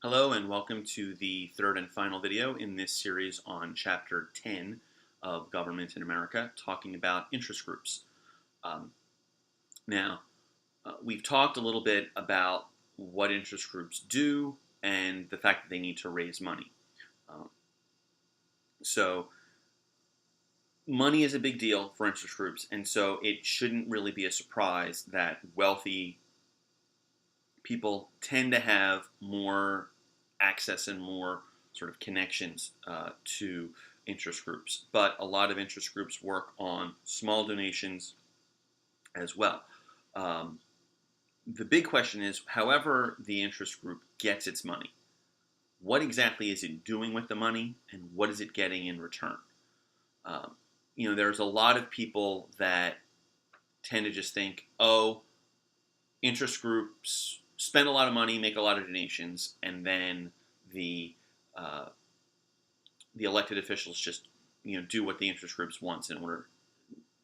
Hello and welcome to the third and final video in this series on Chapter 10 of Government in America, talking about interest groups. Um, now, we've talked a little bit about what interest groups do and the fact that they need to raise money. Um, so, money is a big deal for interest groups, and so it shouldn't really be a surprise that wealthy people tend to have more access and more sort of connections to interest groups. But a lot of interest groups work on small donations as well. Um, the big question is, however the interest group gets its money, what exactly is it doing with the money and what is it getting in return? Um, there's a lot of people that tend to just think, oh, interest groups spend a lot of money, make a lot of donations, and then the uh, the elected officials just do what the interest groups wants in order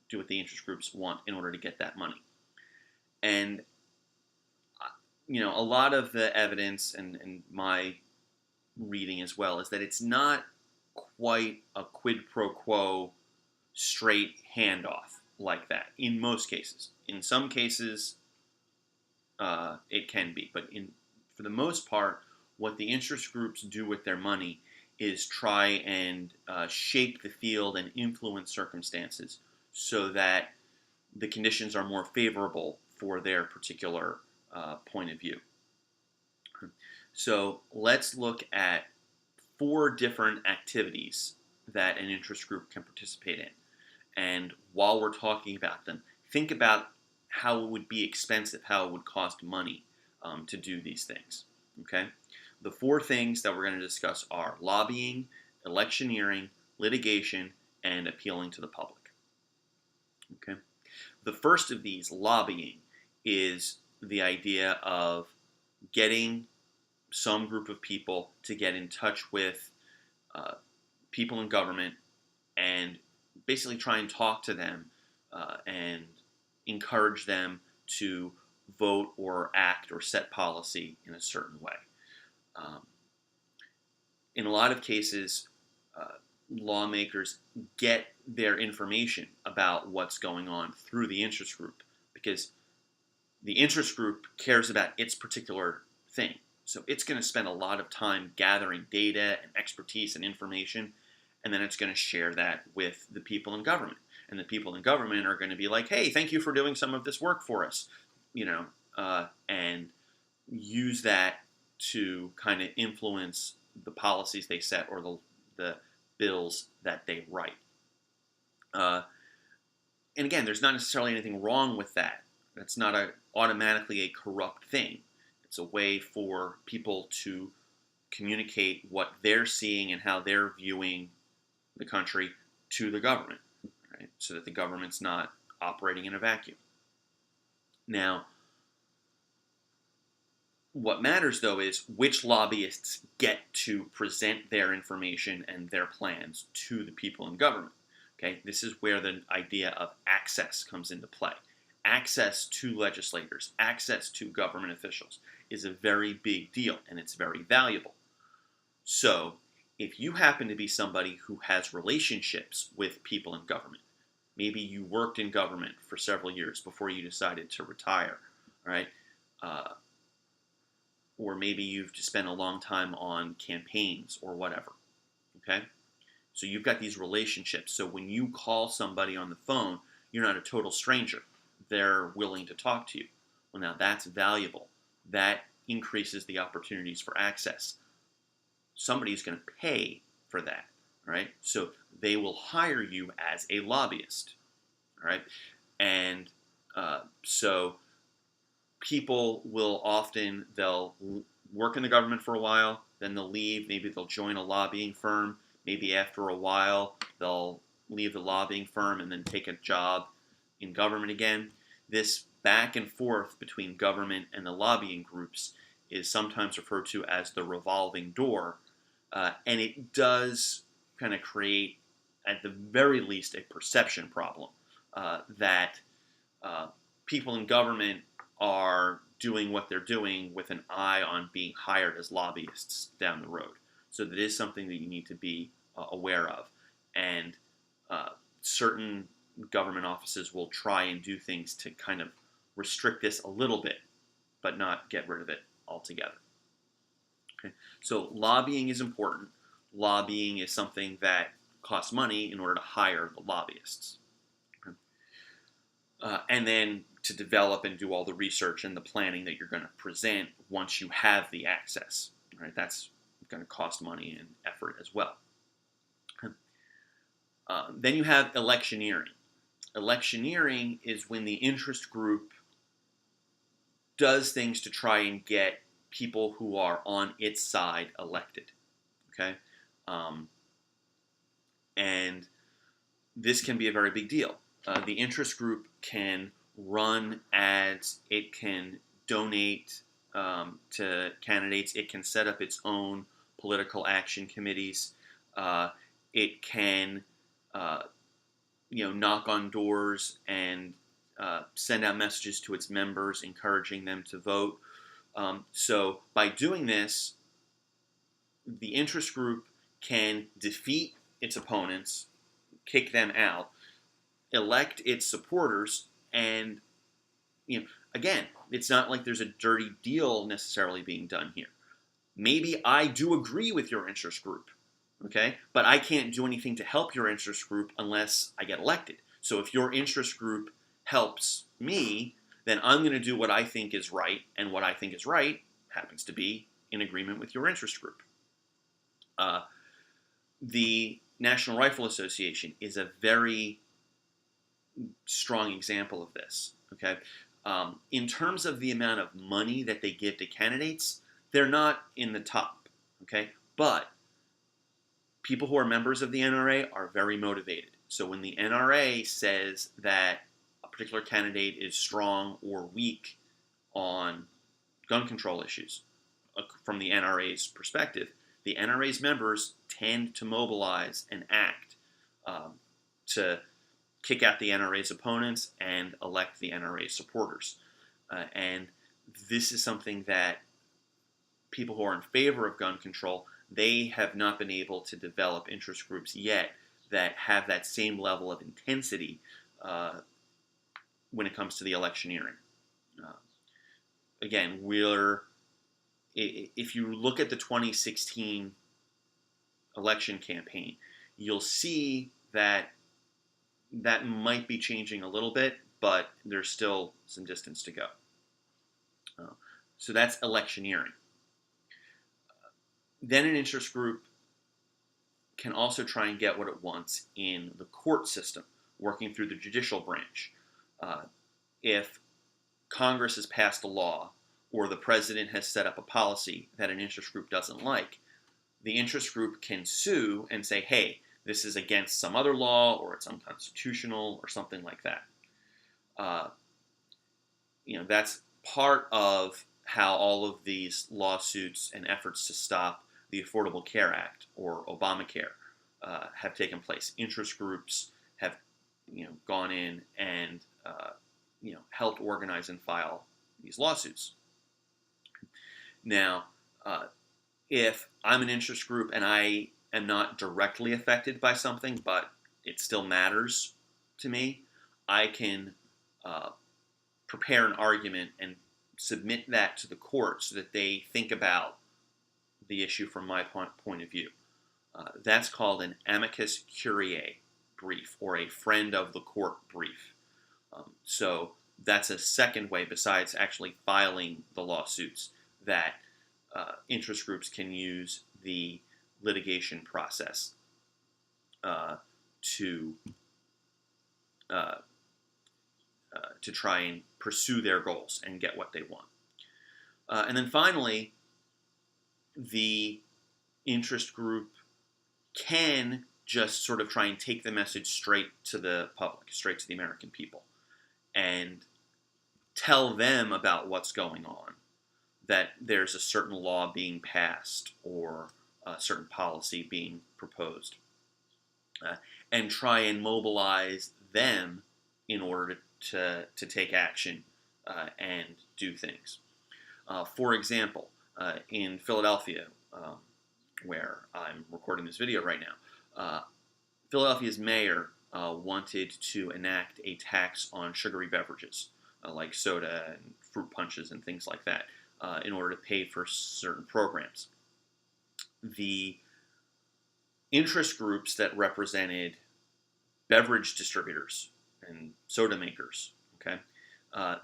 do what the interest groups want in order to get that money. And a lot of the evidence and my reading as well is that it's not quite a quid pro quo straight handoff like that in most cases. In some cases, it can be, but for the most part, what the interest groups do with their money is try and shape the field and influence circumstances so that the conditions are more favorable for their particular point of view. So let's look at 4 different activities that an interest group can participate in. And while we're talking about them, think about how it would be expensive, how it would cost money to do these things. Okay? The 4 things that we're going to discuss are lobbying, electioneering, litigation, and appealing to the public. Okay? The first of these, lobbying, is the idea of getting some group of people to get in touch with people in government and basically try and talk to them and encourage them to vote or act or set policy in a certain way. In a lot of cases, lawmakers get their information about what's going on through the interest group because the interest group cares about its particular thing. So it's going to spend a lot of time gathering data and expertise and information, and then it's going to share that with the people in government. And the people in government are going to be like, hey, thank you for doing some of this work for us, and use that to kind of influence the policies they set or the bills that they write. And again, there's not necessarily anything wrong with that. That's not automatically a corrupt thing. It's a way for people to communicate what they're seeing and how they're viewing the country to the government, right? So that the government's not operating in a vacuum. Now, what matters, though, is which lobbyists get to present their information and their plans to the people in government. Okay, this is where the idea of access comes into play. Access to legislators, access to government officials is a very big deal, and it's very valuable. So, if you happen to be somebody who has relationships with people in government, maybe you worked in government for several years before you decided to retire, right? Or maybe you've just spent a long time on campaigns or whatever, okay? So you've got these relationships. So when you call somebody on the phone, you're not a total stranger. They're willing to talk to you. Well, now that's valuable. That increases the opportunities for access. Somebody's going to pay for that, right? So they will hire you as a lobbyist, all right? And so people will often, they'll work in the government for a while, then they'll leave, maybe they'll join a lobbying firm, maybe after a while they'll leave the lobbying firm and then take a job in government again. This back and forth between government and the lobbying groups is sometimes referred to as the revolving door, and it does kind of create, at the very least, a perception problem that people in government are doing what they're doing with an eye on being hired as lobbyists down the road. So that is something that you need to be aware of. And certain government offices will try and do things to kind of restrict this a little bit, but not get rid of it altogether. Okay? So lobbying is important. Lobbying is something that costs money in order to hire the lobbyists. Okay? And then to develop and do all the research and the planning that you're going to present once you have the access. Right? That's going to cost money and effort as well. Then you have electioneering. Electioneering is when the interest group does things to try and get people who are on its side elected. Okay? And this can be a very big deal. The interest group can run ads, it can donate to candidates, it can set up its own political action committees, it can knock on doors and send out messages to its members encouraging them to vote. So by doing this, the interest group can defeat its opponents, kick them out, elect its supporters, and again, it's not like there's a dirty deal necessarily being done here. Maybe I do agree with your interest group, okay? But I can't do anything to help your interest group unless I get elected. So if your interest group helps me, then I'm going to do what I think is right, and what I think is right happens to be in agreement with your interest group. The National Rifle Association is a very strong example of this, okay? In terms of the amount of money that they give to candidates, they're not in the top, okay? But people who are members of the NRA are very motivated. So when the NRA says that a particular candidate is strong or weak on gun control issues, from the NRA's perspective, the NRA's members tend to mobilize and act to kick out the NRA's opponents and elect the NRA supporters. And this is something that people who are in favor of gun control, they have not been able to develop interest groups yet that have that same level of intensity when it comes to the electioneering. Again, if you look at the 2016 election campaign, you'll see that that might be changing a little bit, but there's still some distance to go. So that's electioneering. Then an interest group can also try and get what it wants in the court system, working through the judicial branch. If Congress has passed a law or the president has set up a policy that an interest group doesn't like, the interest group can sue and say, hey, this is against some other law, or it's unconstitutional, or something like that. That's part of how all of these lawsuits and efforts to stop the Affordable Care Act, or Obamacare, have taken place. Interest groups have, gone in and, helped organize and file these lawsuits. Now, if I'm an interest group and I am not directly affected by something, but it still matters to me, I can prepare an argument and submit that to the court so that they think about the issue from my point of view. That's called an amicus curiae brief, or a friend of the court brief. So that's a second way, besides actually filing the lawsuits, that interest groups can use the litigation process to try and pursue their goals and get what they want. And then finally, the interest group can just sort of try and take the message straight to the public, straight to the American people, and tell them about what's going on, that there's a certain law being passed or a certain policy being proposed, and try and mobilize them in order to take action and do things. For example, in Philadelphia, where I'm recording this video right now, Philadelphia's mayor wanted to enact a tax on sugary beverages, like soda and fruit punches and things like that, in order to pay for certain programs. The interest groups that represented beverage distributors and soda makers, okay,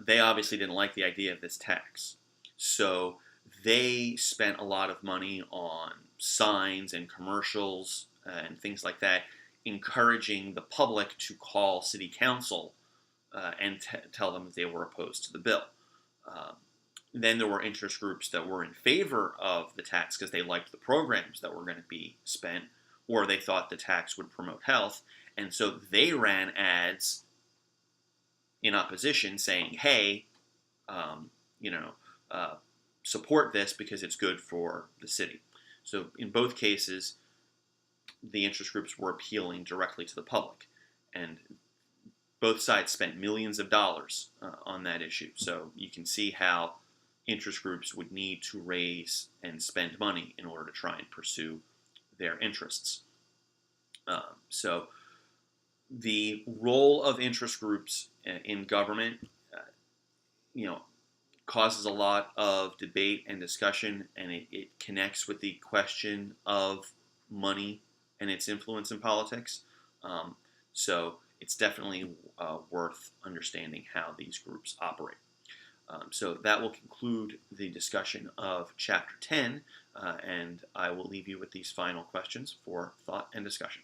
they obviously didn't like the idea of this tax. So they spent a lot of money on signs and commercials and things like that, encouraging the public to call city council and tell them that they were opposed to the bill. Then there were interest groups that were in favor of the tax because they liked the programs that were going to be spent, or they thought the tax would promote health, and so they ran ads in opposition saying, hey, support this because it's good for the city. So in both cases, the interest groups were appealing directly to the public, and both sides spent millions of dollars on that issue. So you can see how interest groups would need to raise and spend money in order to try and pursue their interests. So the role of interest groups in government, causes a lot of debate and discussion, and it connects with the question of money and its influence in politics. So it's definitely worth understanding how these groups operate. So that will conclude the discussion of Chapter 10, and I will leave you with these final questions for thought and discussion.